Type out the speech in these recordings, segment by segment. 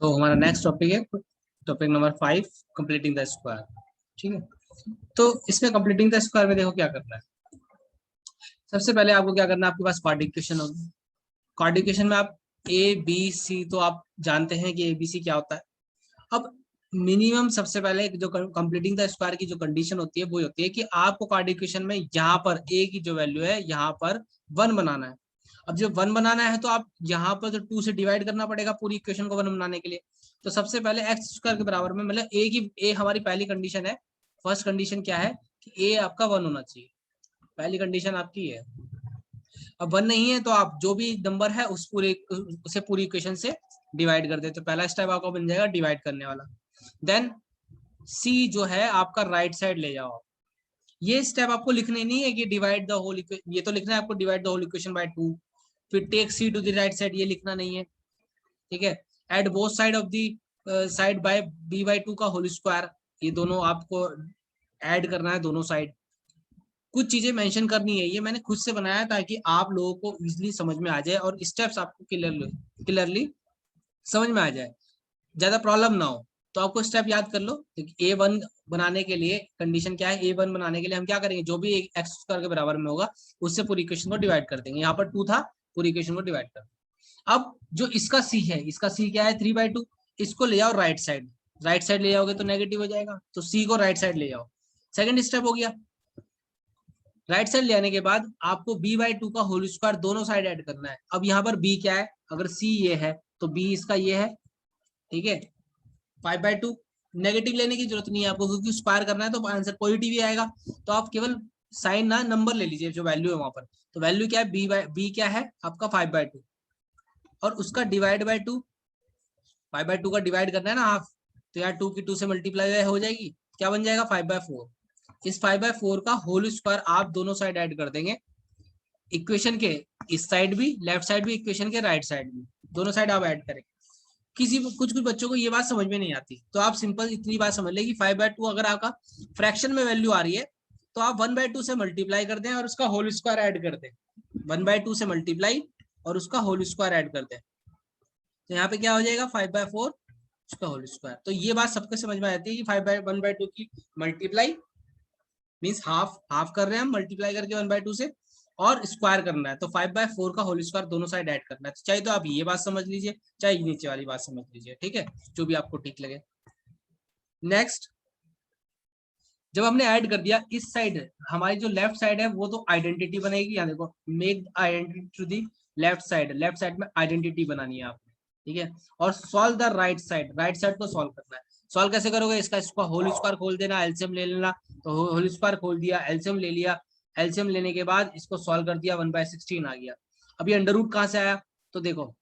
तो हमारा next topic है topic number 5, completing the square. ठीक है, तो इसमें कंप्लीटिंग द स्क्वायर में देखो क्या करना है। सबसे पहले आपको क्या करना है, आपके पास कार्ड इक्वेशन होगी। कार्ड इक्वेशन में आप ए बी सी, तो आप जानते हैं कि ए बी सी क्या होता है। अब मिनिमम सबसे पहले जो कंप्लीटिंग द स्क्वायर की जो कंडीशन होती है वो होती है कि आपको कार्ड इक्वेशन में यहाँ पर ए की जो वैल्यू है यहाँ पर 1 बनाना है। अब जब 1 बनाना है तो आप यहाँ पर जो 2 से डिवाइड करना पड़ेगा पूरी इक्वेशन को 1 बनाने के लिए। तो सबसे पहले एक्स स्क्वायर के बराबर में, मतलब ए हमारी पहली कंडीशन है। फर्स्ट कंडीशन क्या है कि ए आपका 1 होना चाहिए, पहली कंडीशन आपकी है। अब 1 नहीं है तो आप जो भी नंबर है उसे पूरी इक्वेशन से डिवाइड कर दे। तो पहला स्टेप आपका बन जाएगा डिवाइड करने वाला। देन सी जो है आपका राइट साइड ले जाओ। ये स्टेप आपको लिखने नहीं है कि डिवाइड द होल, ये तो लिखना है आपको divide the whole equation by 2। फिर take C to the right side, ये लिखना नहीं है। ठीक है, at both side of the side by B by 2 का होल स्क्वायर, ये दोनों आपको ऐड करना है दोनों साइड। कुछ चीजें मेंशन करनी है, ये मैंने खुद से बनाया ताकि आप लोगों को इजीली समझ में आ जाए और स्टेप्स आपको क्लियरली समझ में आ जाए, ज्यादा प्रॉब्लम ना हो। तो आपको स्टेप याद कर लो। ए वन बनाने के लिए कंडीशन क्या है, ए वन बनाने के लिए हम क्या करेंगे, जो भी एक्स स्क्वायर के बराबर में होगा उससे पूरी इक्वेशन को डिवाइड कर देंगे। यहाँ पर 2 था, पूरी इक्वेशन को डिवाइड कर। अब जो इसका सी है, इसका सी क्या है 3/2, इसको ले जाओ राइट साइड। राइट साइड ले जाओगे तो नेगेटिव हो जाएगा, तो सी को राइट साइड ले जाओ। सेकंड स्टेप हो गया। राइट साइड ले आने के बाद आपको b/2 का होल स्क्वायर दोनों साइड ऐड करना है। अब यहाँ पर b क्या है, अगर c ये है तो b इसका ये है। ठीक है, 5/2 नेगेटिव लेने की जरूरत नहीं है आपको, क्योंकि स्क्वायर करना है तो आंसर पॉजिटिव ही आएगा। तो आप केवल साइन ना नंबर ले लीजिए जो वैल्यू है वहां पर। तो वैल्यू क्या है, बी क्या है आपका 5/2, और उसका डिवाइड बाय 2। 5/2 का डिवाइड करना है ना हाफ, तो यार 2 की 2 से मल्टीप्लाई हो जाएगी, क्या बन जाएगा 5/4। इस 5/4 का होल स्क्वायर आप दोनों साइड ऐड कर देंगे, इक्वेशन के इस साइड भी, लेफ्ट साइड भी, इक्वेशन के राइट साइड भी, दोनों साइड आप ऐड करेंगे। कुछ कुछ बच्चों को ये बात समझ में नहीं आती, तो आप सिंपल इतनी बात समझ ले कि 5/2 अगर आपका फ्रैक्शन में वैल्यू आ रही है तो आप 1/2 से मल्टीप्लाई कर दें और उसका होल स्क्वायर ऐड कर दें। 1/2 से मल्टीप्लाई और उसका होल स्क्वायर ऐड कर दें, तो यहाँ पे क्या हो जाएगा 5/4 उसका होल स्क्वायर। तो ये बात सबको समझ में आती है कि 1/2 की मल्टीप्लाई मीन्स हाफ, हाफ कर रहे हैं हम मल्टीप्लाई करके 1/2 से, और स्क्वायर करना है तो 5/4 का होल स्क्वायर दोनों साइड ऐड करना है। चाहे तो आप ये बात समझ लीजिए, चाहे नीचे वाली बात समझ लीजिए, ठीक है, जो भी आपको ठीक लगे। नेक्स्ट, जब हमने ऐड कर दिया इस साइड, हमारी जो लेफ्ट साइड है वो तो आइडेंटिटी बनेगी। यहाँ देखो, make identity to the left side, left side में आइडेंटिटी बनानी है आपने। ठीक है, और solve the right side, right side को सॉल्व करना है। सॉल्व कैसे करोगे, इसका होल स्क्वायर खोल देना, एलसीएम ले लेना। तो होल स्क्वायर खोल दिया, एलसीएम ले लिया, एलसीएम लेने के बाद इसको सॉल्व कर दिया, 1/16 आ गया। अभी अंडर रूट कहाँ से आया, तो देखो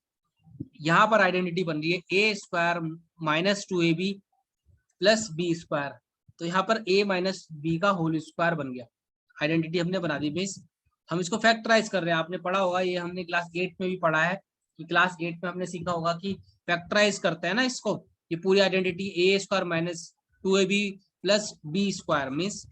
यहाँ पर आइडेंटिटी बन रही है a square minus 2ab plus b square. तो यहाँ पर a माइनस बी का होल स्क्वायर बन गया, आइडेंटिटी हमने बना दी। मीन्स हम इसको फैक्टराइज कर रहे हैं, आपने पढ़ा होगा, ये हमने क्लास 8 में भी पढ़ा है कि क्लास 8 में हमने सीखा होगा कि फैक्टराइज करते हैं ना इसको। ये पूरी identity a square minus 2ab plus b square, means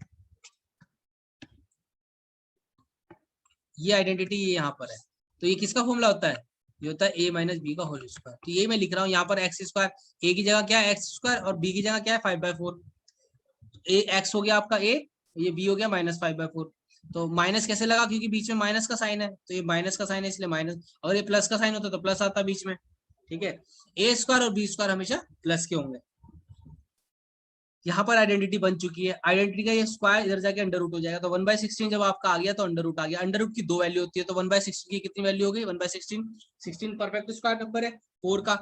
ये आइडेंटिटी ये यहाँ पर है। तो ये किसका फॉर्मूला होता है, ये होता है a माइनस बी का होल स्क्वायर। तो ये मैं लिख रहा हूँ यहाँ पर एक्स स्क्वायर, ए की जगह क्या है एक्स स्क्वायर और बी की जगह क्या है 5/4। ए एक्स हो गया आपका ए, ये बी हो गया -5/4। तो माइनस कैसे लगा, क्योंकि बीच में माइनस का साइन है, तो ये माइनस का साइन है इसलिए माइनस, और ये प्लस का साइन होता तो प्लस आता बीच में। ठीक है, ए स्क्वायर और बी स्क्वायर हमेशा प्लस के होंगे। यहाँ पर आइडेंटिटी बन चुकी है, आइडेंटिटी का ये स्क्वायर इधर जाके अंडर रूट हो जाएगा। तो 1/16 जब आपका आ गया तो अंडर रूट आ गया। अंडर रूट की 2 वैल्यू होती है, तो 1/16 की कितनी वैल्यू हो गई 1/16, 16 परफेक्ट स्क्वायर नंबर है 4 का।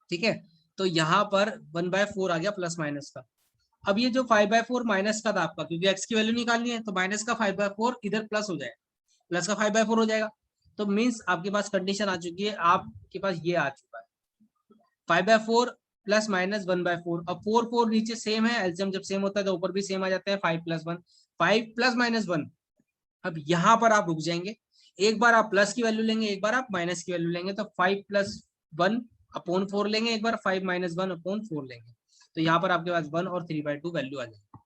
ठीक है, तो यहाँ पर 1/4 आ गया प्लस माइनस का। अब ये जो 5/4 माइनस का था आपका, क्योंकि एक्स की वैल्यू निकालनी है, तो माइनस का 5/4 इधर प्लस हो जाएगा, प्लस का 5/4 हो जाएगा। तो मीन्स आपके पास कंडीशन आ चुकी है, आपके पास ये आ चुका है 5/4 प्लस माइनस 1/4। अब 4 नीचे सेम है, एलसीएम जब सेम होता है तो ऊपर भी सेम आ जाते हैं, 5 + 1, 5 + -1। अब यहाँ पर आप रुक जाएंगे, एक बार आप प्लस की वैल्यू लेंगे, एक बार आप माइनस की वैल्यू लेंगे। तो 5 + 1/4 लेंगे, एक बार 5 - 1/4 लेंगे। तो यहाँ पर आपके पास 1 और 3/2 वैल्यू आ जाएगी।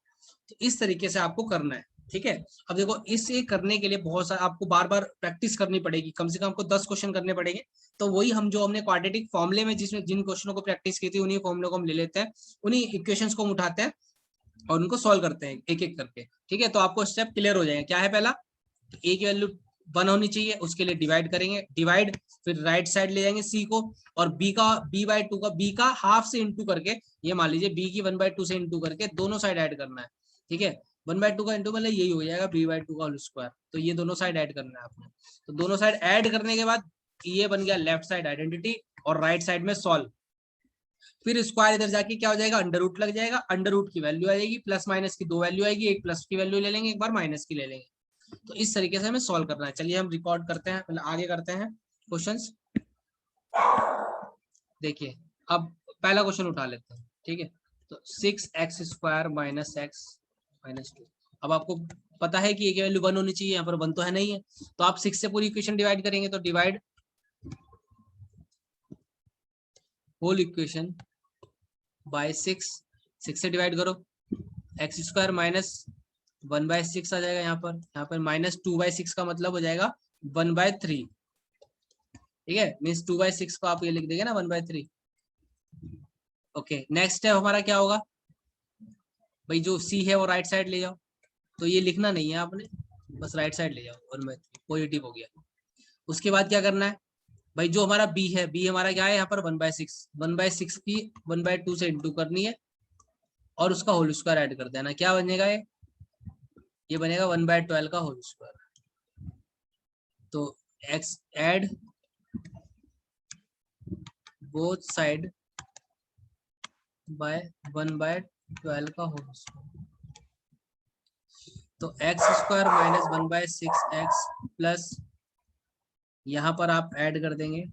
तो इस तरीके से आपको करना है। ठीक है। अब देखो इसे करने के लिए बहुत सारा आपको बार बार प्रैक्टिस करनी पड़ेगी, कम से कम आपको 10 क्वेश्चन करने पड़ेंगे। तो वही हम जो हमने क्वाड्रेटिक फॉर्मूले में जिसमें जिन क्वेश्चनों को प्रैक्टिस की थी उन्हीं फॉर्मूले को हम ले लेते हैं, उन्हीं इक्वेशंस को हम उठाते हैं और उनको सॉल्व करते हैं एक एक करके। ठीक है, तो आपको स्टेप क्लियर हो जाएगा। क्या है पहला, ए की वैल्यू 1 होनी चाहिए, उसके लिए डिवाइड करेंगे, डिवाइड फिर राइट साइड ले जाएंगे सी को, और बी का b/2 का b का हाफ से इंटू करके, ये मान लीजिए b की 1/2 से इंटू करके दोनों साइड ऐड करना है। ठीक है, 1/2 का इंटू मतलब यही हो जाएगा b/2 का होल स्क्वायर। तो ये दोनों साइड ऐड करना है आपने। तो दोनों साइड ऐड करने के बाद ये बन गया लेफ्ट साइड आइडेंटिटी, और राइट साइड में सॉल्व। फिर स्क्वायर इधर जाके क्या हो जाएगा, अंडर रूट लग जाएगा, अंडर रूट की वैल्यू आ जाएगी, प्लस माइनस की दो वैल्यू आएगी, एक प्लस की वैल्यू ले लेंगे, एक बार माइनस की ले लेंगे। तो इस तरीके से हमें सॉल्व करना है। चलिए हम रिकॉर्ड करते हैं, मतलब आगे करते हैं क्वेश्चंस। देखिए अब पहला क्वेश्चन उठा लेते हैं। ठीक है, तो 6x² माइनस x माइनस 2। अब आपको पता है कि एक वैल्यू 1 होनी चाहिए, यहाँ पर 1 तो है नहीं है, तो आप 6 से पूरी इक्वेशन डिवाइड करेंगे। तो डिवाइड होल इक्वेशन बाय 6, 6 से डिवाइड करो, x² माइनस 1/6 आ जाएगा। यहाँ पर माइनस 2/6 का मतलब हो जाएगा 1/3। ठीक है, मीन्स 2/6 को आप ये लिख देंगे ना 1/3। ओके, नेक्स्ट है हमारा क्या होगा भाई, जो c है वो राइट साइड ले जाओ। तो ये लिखना नहीं है आपने, बस राइट साइड ले जाओ, 1/3 पॉजिटिव हो गया। उसके बाद क्या करना है भाई, जो हमारा b है, b हमारा क्या है यहाँ पर 1/6, 1/6 की 1/2 से इंटू करनी है और उसका होल स्क्वायर ऐड कर देना। क्या बनेगा ये बनेगा 1/12 का होल स्क्वायर। तो x add both side bye 1/12 का होल स्क्वायर। तो x² माइनस 1/6x प्लस यहाँ पर आप ऐड कर देंगे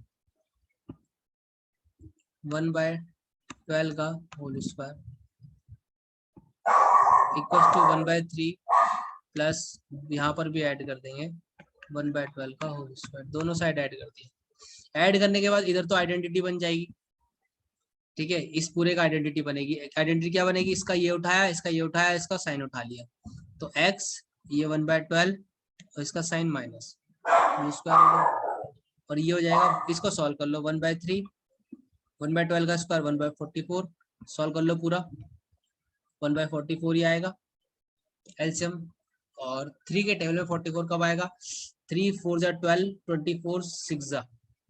1/12 का whole square equal to 1/3 plus यहाँ पर भी ऐड कर देंगे 1/12 का होल स्क्वायर। दोनों साइड ऐड कर दिए। ऐड करने के बाद इधर तो आइडेंटिटी बन जाएगी। ठीक है, इस पूरे का आइडेंटिटी बनेगी। आइडेंटिटी क्या बनेगी, इसका ये उठाया, इसका ये उठाया, इसका साइन उठा लिया। तो x ये 1/12 और इसका साइन माइनस होल स्क्वायर हो गया। और ये हो जाएगा, इसको सॉल्व कर लो, 1/3 1/12 का स्क्वायर 1/44। सॉल्व कर लो पूरा, 1/44 ही आएगा एलसीएम। और 3 के टेबल में 44 कब आएगा, 3 4 जा 12, 24 6 जा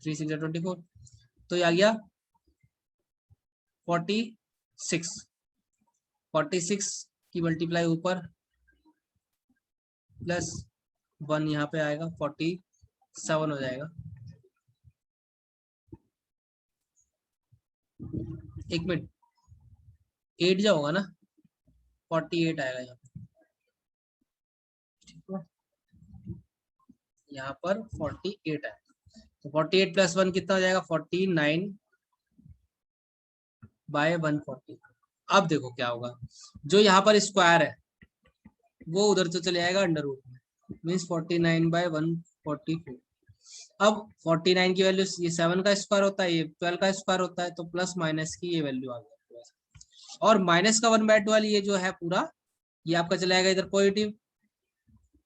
3 6 जा 24। तो ये आ गया 46 की मल्टीप्लाई ऊपर प्लस 1 यहाँ पे आएगा 47 हो जाएगा। एक मिनट, 8 जा होगा ना, 48 आएगा यहाँ पे। ठीक है, यहाँ पर 48 आएगा। तो 48 प्लस 1 कितना हो जाएगा, 49/140। अब देखो क्या होगा, जो यहाँ पर स्क्वायर है वो उधर तो चले जाएगा अंडर रूट में, मीन्स 49/144। अब 49 की वैल्यू, ये 7 का स्क्वायर होता है, ये 12 का स्क्वायर होता है, तो प्लस माइनस की ये वैल्यू आ गई। और माइनस का 1/12 ये जो है पूरा, ये आपका चला जाएगा इधर पॉजिटिव,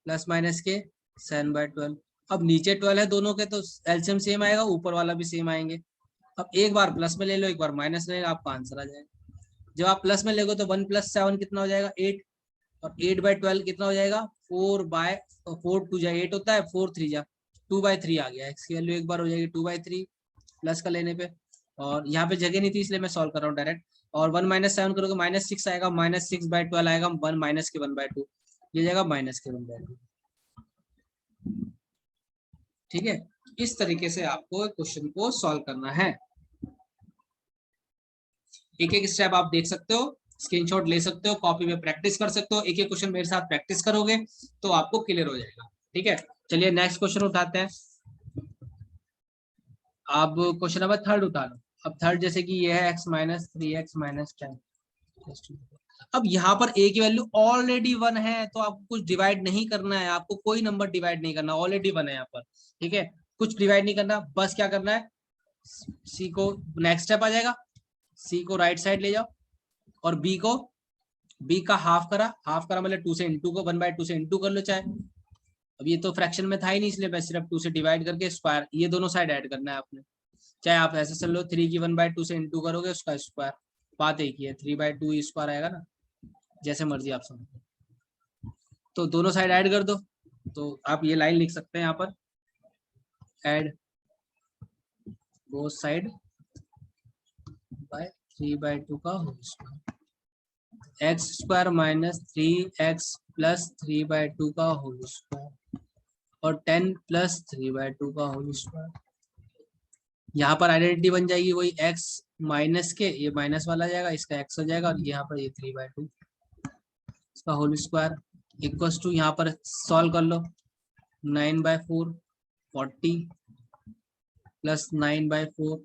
प्लस माइनस के 7/12। अब नीचे 12 है दोनों के, तो एलसीएम सेम आएगा, ऊपर वाला भी सेम आएंगे। अब एक बार प्लस में ले लो, एक बार माइनस में, आपका आंसर आ जाएगा। जब आप प्लस में लेगो तो 1 + 7 कितना हो जाएगा, 8। और 8/12 कितना हो जाएगा, 4 2 जा 8 होता है, 4 3 जा 2/3 आ गया। एक्स की वैल्यू एक बार हो जाएगी 2/3 प्लस का लेने पे। और यहाँ पे जगह नहीं थी इसलिए मैं सॉल्व कर रहा हूँ डायरेक्ट। और 1 - 7 करोगे -6 आएगा, -6/12 आएगा, 1 माइनस के 1/2, ये जाएगा माइनस के 1/2। ठीक है, इस तरीके से आपको क्वेश्चन को सॉल्व करना है। एक एक स्टेप आप देख सकते हो, स्क्रीनशॉट ले सकते हो, कॉपी में प्रैक्टिस कर सकते हो। एक एक क्वेश्चन मेरे साथ प्रैक्टिस करोगे तो आपको क्लियर हो जाएगा। ठीक है, चलिए नेक्स्ट क्वेश्चन उठाते हैं। अब क्वेश्चन नंबर 3 उठा लो। अब थर्ड जैसे कि ये है x - 3x - 10। अब यहाँ पर a की वैल्यू ऑलरेडी 1 है, तो आपको कुछ डिवाइड नहीं करना है, आपको कोई नंबर डिवाइड नहीं करना, ऑलरेडी 1 है यहाँ पर। ठीक है, कुछ डिवाइड नहीं करना, बस क्या करना है, c को नेक्स्ट स्टेप आ जाएगा, c को राइट साइड ले जाओ और b को b का हाफ करा मतलब 2 से इंटू को 1/2 से इंटू कर लो चाहे। अब ये तो फ्रैक्शन में था ही नहीं, इसलिए बस सिर्फ 2 से डिवाइड करके स्क्वायर, ये दोनों साइड ऐड करना है आपने। चाहे आप ऐसे चल लो 3 की 1/2 से इंटू करोगे उसका स्क्वायर, बात एक ही है, 3/2 स्क्वायर आएगा ना, जैसे मर्जी आप समझो। तो दोनों साइड ऐड कर दो, तो आप ये लाइन लिख सकते हैं यहाँ पर, ऐड बोथ साइड बाय 3/2 का whole square, x square minus 3x plus 3/2 का होल स्क्वायर और 10 प्लस 3/2 का होल स्क्वायर। यहाँ पर आइडेंटिटी बन जाएगी वही x माइनस के, ये माइनस वाला जाएगा, इसका x हो जाएगा, और यहाँ पर ये 3/2 इसका होल स्क्वायर इक्वल्स टू, यहाँ पर सॉल्व कर लो, 9/4 40 प्लस 9/4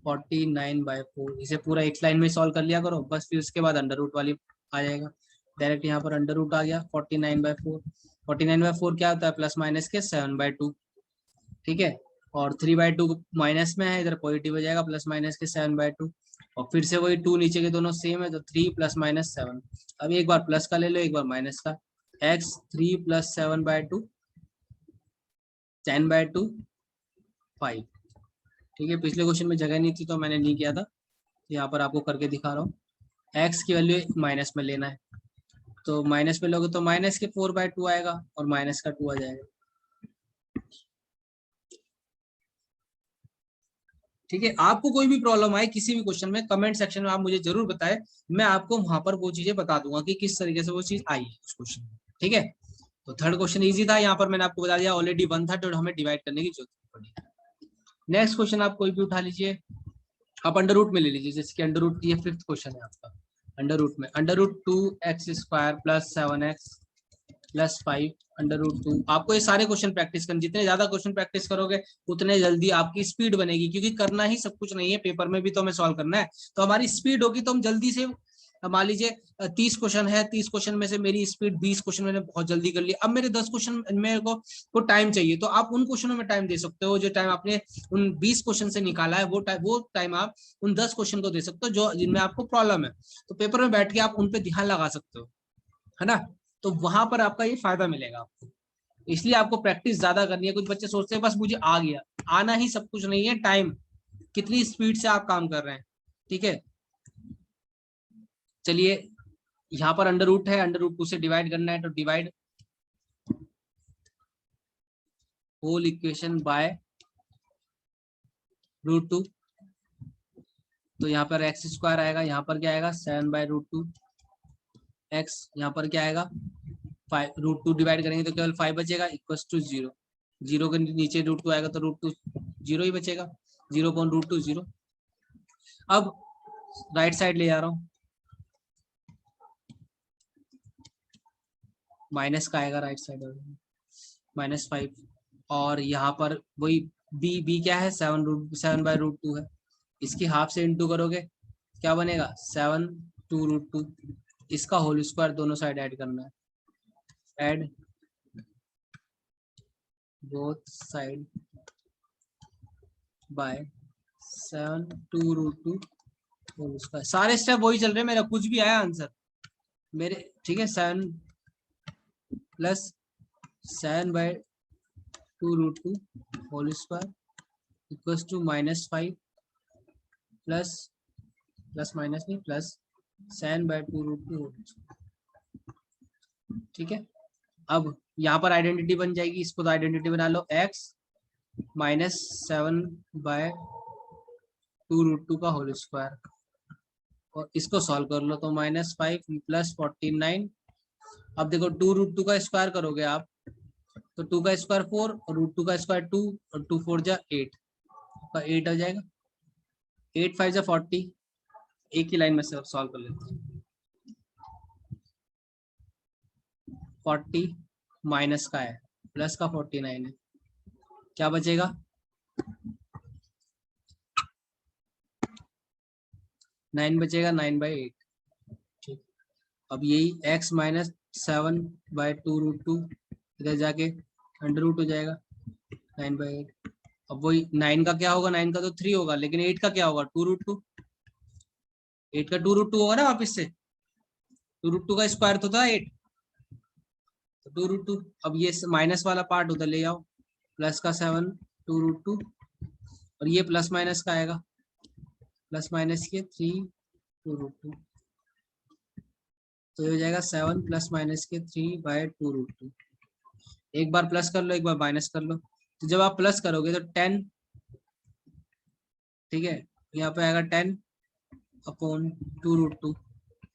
49/4, इसे पूरा एक लाइन में सॉल्व कर लिया करो बस, फिर उसके बाद अंडर रूट वाली आ जाएगा डायरेक्ट, यहाँ पर अंडर रूट आ गया 49/4 क्या होता है प्लस माइनस के 7/2, ठीक है, और 3/2 माइनस में है, इधर पॉजिटिव हो जाएगा प्लस माइनस के 7/2, और फिर से वही 2 नीचे के दोनों सेम है, तो 3 प्लस माइनस 7। अब एक बार प्लस का ले लो एक बार माइनस का, x 3 प्लस 7/2 10/2 5, ठीक है। पिछले क्वेश्चन में जगह नहीं थी तो मैंने नहीं किया था, यहाँ पर आपको करके दिखा रहा हूँ। x की वैल्यू माइनस में लेना है, तो माइनस में लोगे तो माइनस के 4/2 आएगा और माइनस का 2 आ जाएगा, ठीक है। आपको कोई भी प्रॉब्लम आए किसी भी क्वेश्चन में, कमेंट सेक्शन में आप मुझे जरूर बताएं, मैं आपको वहां पर वो चीजें बता दूंगा कि किस तरीके से वो चीज आई है उस क्वेश्चन में, ठीक है। तो थर्ड क्वेश्चन इजी था, यहाँ पर मैंने आपको बता दिया ऑलरेडी 1 था, तो हमें डिवाइड करने की जरूरत पड़ी। नेक्स्ट क्वेश्चन आप कोई भी उठा लीजिए, आप अंडर रूट में ले लीजिए, जैसे कि अंडर रूट, ये 5th क्वेश्चन है आपका, अंडर रूट में under root 2x² plus 7x plus 5 under root 2। आपको ये सारे क्वेश्चन प्रैक्टिस करना, जितने ज्यादा क्वेश्चन प्रैक्टिस करोगे उतने जल्दी आपकी स्पीड बनेगी, क्योंकि करना ही सब कुछ नहीं है, पेपर में भी तो हमें सॉल्व करना है, तो हमारी स्पीड होगी तो हम जल्दी से, मान लीजिए 30 क्वेश्चन है, 30 क्वेश्चन में से मेरी स्पीड 20 क्वेश्चन मैंने बहुत जल्दी कर लिया, अब मेरे 10 क्वेश्चन मेरे को टाइम चाहिए, तो आप उन क्वेश्चनों में टाइम दे सकते हो, जो टाइम आपने उन 20 क्वेश्चन से निकाला है वो टाइम आप उन 10 क्वेश्चन को दे सकते हो जो जिनमें आपको प्रॉब्लम है, तो पेपर में बैठ के आप उन पे ध्यान लगा सकते हो, है ना। तो वहां पर आपका ये फायदा मिलेगा आपको, इसलिए आपको प्रैक्टिस ज्यादा करनी है। कुछ बच्चे सोचते हैं बस मुझे आ गया, आना ही सब कुछ नहीं है, टाइम कितनी स्पीड से आप काम कर रहे हैं, ठीक है। चलिए यहाँ पर अंडर रूट है, अंडर रूट 2 से डिवाइड करना है, तो डिवाइड होल इक्वेशन बाय √2, तो यहाँ पर x² आएगा, यहाँ पर क्या आएगा 7/√2 x, यहाँ पर क्या आएगा 5√2 डिवाइड करेंगे तो केवल 5 बचेगा इक्वल्स टू 0, 0 के नीचे √2 आएगा तो √2 0 ही बचेगा, 0.√2 0। अब राइट साइड ले जा रहा हूँ, माइनस का आएगा राइट साइड -5, और यहाँ पर वही b क्या है 7/√2 है, इसकी हाफ से इंटू करोगे क्या बनेगा 7/2√2, इसका होल स्क्वायर दोनों साइड ऐड करना है, add both side by 7/2√2 whole square. सारे स्टेप वही चल रहे हैं, मेरा कुछ भी आया आंसर मेरे, ठीक है। 7 plus 7/2√2 whole square equals to -5 plus minus नहीं प्लस 7/2√2, ठीक है। अब यहाँ पर आइडेंटिटी बन जाएगी, इसको तो आइडेंटिटी बना लो, x माइनस 7/2√2 का होल स्क्वायर, और इसको सॉल्व कर लो तो -5 प्लस 49। अब देखो 2√2 का स्क्वायर करोगे आप तो 2 का स्क्वायर 4 और √2 का स्क्वायर 2 और 2 4 जा 8, का 8 आ जाएगा, 8 5 जा 40, एक ही लाइन में से सॉल्व कर लेते हैं। 40 माइनस का है प्लस का 49 है, क्या बचेगा 9 बचेगा 9/8, ठीक। अब यही x माइनस 7/2√2 इधर जाके अंडर रूट हो जाएगा 9/8। अब वही 9 का क्या होगा, 9 का तो 3 होगा, लेकिन 8 का क्या होगा 2√2, 8 का 2√2 होगा ना वापिस से, 2√2 का स्क्वायर तो था 8, तो 2√2। अब ये माइनस वाला पार्ट उधर ले आओ, प्लस का 7 2√2, और ये प्लस माइनस का आएगा, प्लस माइनस के 3 2√2, तो ये हो जाएगा 7 प्लस माइनस के 3/2√2। एक बार प्लस कर लो, एक बार माइनस कर लो, तो जब आप प्लस करोगे तो 10, ठीक है, यहाँ पे आएगा 10 अपॉन 2√2,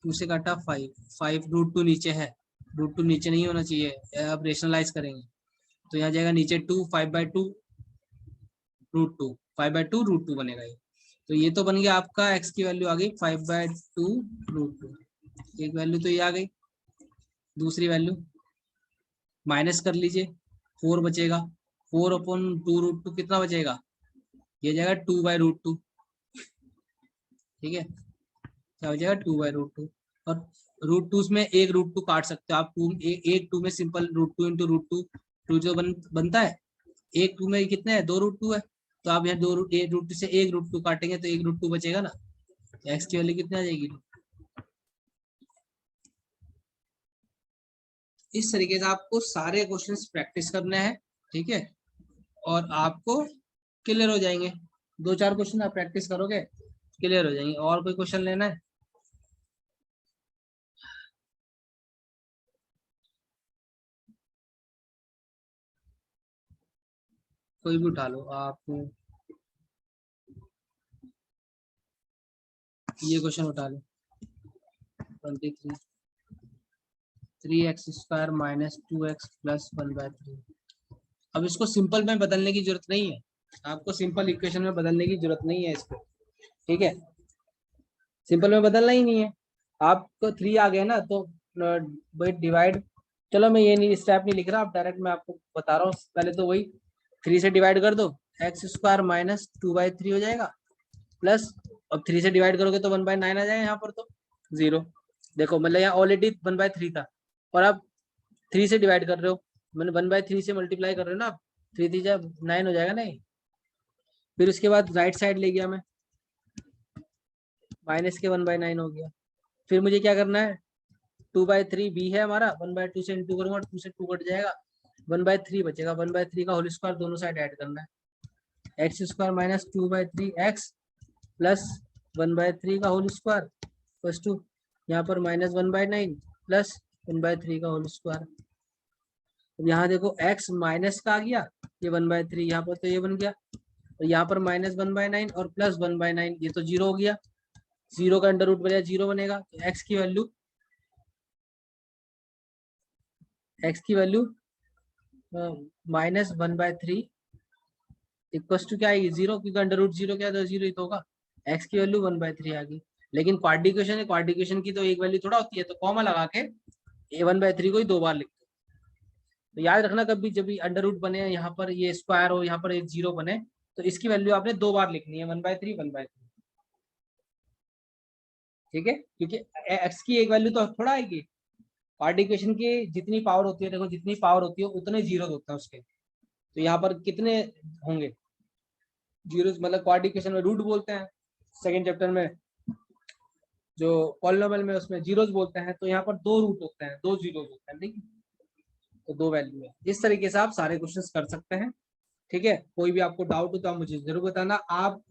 2 से काटा 5, 5√2 नीचे है, √2 नीचे नहीं होना चाहिए, अब रेशनलाइज करेंगे तो यहाँ जाएगा नीचे 2, 5/2 √2, 5/2 √2 बनेगा ये। तो ये तो बन गया आपका x की वैल्यू आ गई 5/2 √2, एक वैल्यू तो ये आ गई। दूसरी वैल्यू माइनस कर लीजिए, 4 बचेगा, 4/2 √2 कितना बचेगा, ये जाएगा 2/√2, ठीक है, क्या हो जाएगा 2/√2, और √2 में एक √2 काट सकते हो आप, एक 2 में सिंपल √2 इंटू √2, 2 जो बनता है, एक 2 में कितने हैं, 2 √2 है, तो आप यहाँ √2 से एक √2 काटेंगे तो एक √2 बचेगा ना, x की वैल्यू कितनी आ जाएगी। इस तरीके से आपको सारे क्वेश्चंस प्रैक्टिस करने हैं, ठीक है, और आपको क्लियर हो जाएंगे। 2-4 क्वेश्चन आप प्रैक्टिस करोगे क्लियर हो जाएंगे। और कोई क्वेश्चन लेना है, कोई भी उठा लो आप, ये क्वेश्चन उठा लो 23, 3x² माइनस 2x प्लस 1/3। अब इसको सिंपल में बदलने की जरूरत नहीं है, आपको सिंपल इक्वेशन में बदलने की जरूरत नहीं है इसको, ठीक है, सिंपल में बदलना ही नहीं है। आपको 3 आ गया ना, तो भाई डिवाइड, चलो मैं ये नहीं स्टेप नहीं लिख रहा, आप डायरेक्ट मैं आपको बता रहा हूँ, पहले तो वही 3 से डिवाइड कर दो, x² माइनस 2/3 हो जाएगा, प्लस अब 3 से डिवाइड करोगे तो 1/9 आ जाएगा, यहाँ पर तो 0, देखो मतलब यहाँ ऑलरेडी 1/3 था, और आप 3 से डिवाइड कर रहे हो, मैंने 1/3 से मल्टीप्लाई कर रहे हो ना, 3 3 9 हो जाएगा नहीं। फिर उसके बाद राइट साइड ले गया मैं, माइनस के 1/9 हो गया। फिर मुझे क्या करना है, 2/3 b है हमारा, 1/2 से इंटू करूंगा, 2 से 2 कट जाएगा, 1/3 बचेगा, 1/3 का होल स्क्वायर दोनों साइड ऐड करना है, x² माइनस 2/3x प्लस 1/3 का होल स्क्वायर प्लस 2, यहाँ पर माइनस 1/9 प्लस 1/3 का होल स्क्वायर। यहाँ देखो x माइनस का आ गया, ये 1/3 यहाँ पर तो ये बन गया, तो यहाँ पर माइनस 1/9 और प्लस 1/9, ये तो 0 हो गया, 0 का अंडर रूट बनेगा 0 बनेगा, तो x की वैल्यू माइनस 1/3 इक्वल टू क्या आएगी 0, क्योंकि अंडर रूट 0 क्या तो 0 ही तो होगा, x की वैल्यू 1/3 आ गई। लेकिन क्वाड्रिकेशन है, क्वाड्रिकेशन की तो एक वैल्यू थोड़ा होती है, तो कॉमा लगा के ये 1/3 को ही 2 बार लिखते हैं। तो याद रखना कभी जब भी अंडर रूट बने, यहाँ पर ये स्क्वायर हो, यहाँ पर एक 0 बने, तो इसकी वैल्यू आपने 2 बार लिखनी है, 1/3 1/3, ठीक है, क्योंकि x की एक वैल्यू तो थोड़ा आएगी, क्वाड्रिकेशन की जितनी पावर होती है, देखो जितनी पावर होती है उतने जीरो होते हैं उसके, तो यहाँ पर कितने होंगे जीरो, मतलब क्वाड्रिकेशन में रूट बोलते हैं, सेकंड चैप्टर में जो पॉलिनोमियल में उसमें जीरोस बोलते हैं, तो यहाँ पर 2 रूट होते हैं, 2 जीरो होते हैं, ठीक है, तो 2 वैल्यू है। इस तरीके से आप सारे क्वेश्चंस कर सकते हैं, ठीक है। कोई भी आपको डाउट हो तो आप मुझे जरूर बताना। आप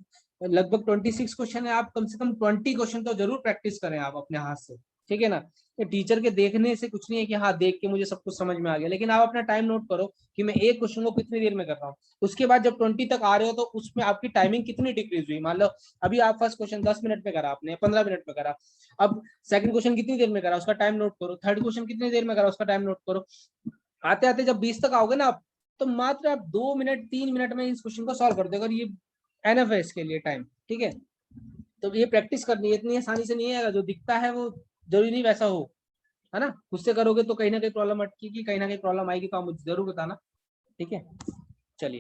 लगभग 26 क्वेश्चन है, आप कम से कम 20 क्वेश्चन तो जरूर प्रैक्टिस करें आप अपने हाथ से, ठीक है ना। तो टीचर के देखने से कुछ नहीं है कि हाँ देख के मुझे सब कुछ समझ में आ गया, लेकिन आप अपना टाइम नोट करो कि मैं एक क्वेश्चन को कितनी देर में कर रहा हूँ। उसके बाद जब 20 तक आ रहे हो तो उसमें आपकी टाइमिंग कितनी डिक्रीज हुई, मान लो अभी आप फर्स्ट क्वेश्चन 10 मिनट में करा आपने, 15 मिनट में करा, अब सेकंड क्वेश्चन कितनी देर में करा उसका टाइम नोट करो, थर्ड क्वेश्चन कितनी देर में करा उसका टाइम नोट करो। आते आते जब 20 तक आओगे ना आप, तो मात्र आप 2 मिनट 3 मिनट में इस क्वेश्चन को सॉल्व कर दोगे, ये एनफ है इसके लिए टाइम, ठीक है। तो ये प्रैक्टिस करनी है, इतनी आसानी से नहीं आएगा, जो दिखता है वो जरूरी नहीं वैसा हो, है ना। खुद से करोगे तो कहीं ना कहीं प्रॉब्लम अटकेगी, कहीं ना कहीं प्रॉब्लम आएगी, तो आप मुझे जरूर बताना, ठीक है। चलिए।